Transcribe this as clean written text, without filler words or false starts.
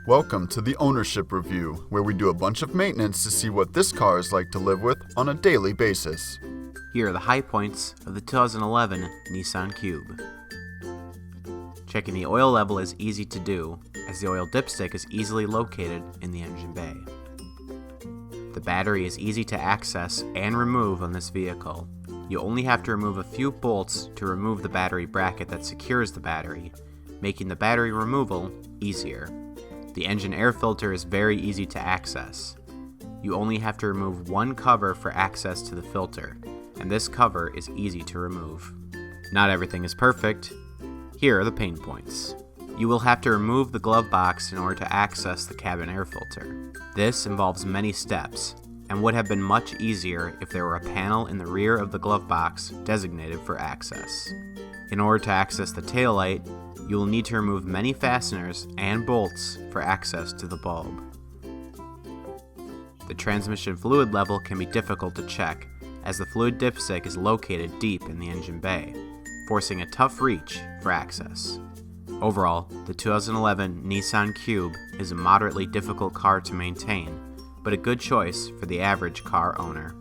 Welcome to the Ownership Review, where we do a bunch of maintenance to see what this car is like to live with on a daily basis. Here are the high points of the 2011 Nissan Cube. Checking the oil level is easy to do, as the oil dipstick is easily located in the engine bay. The battery is easy to access and remove on this vehicle. You only have to remove a few bolts to remove the battery bracket that secures the battery, making the battery removal easier. The engine air filter is very easy to access. You only have to remove one cover for access to the filter, and this cover is easy to remove. Not everything is perfect. Here are the pain points. You will have to remove the glove box in order to access the cabin air filter. This involves many steps, and would have been much easier if there were a panel in the rear of the glove box designated for access. In order to access the taillight, you will need to remove many fasteners and bolts for access to the bulb. The transmission fluid level can be difficult to check, as the fluid dipstick is located deep in the engine bay, forcing a tough reach for access. Overall, the 2011 Nissan Cube is a moderately difficult car to maintain, but a good choice for the average car owner.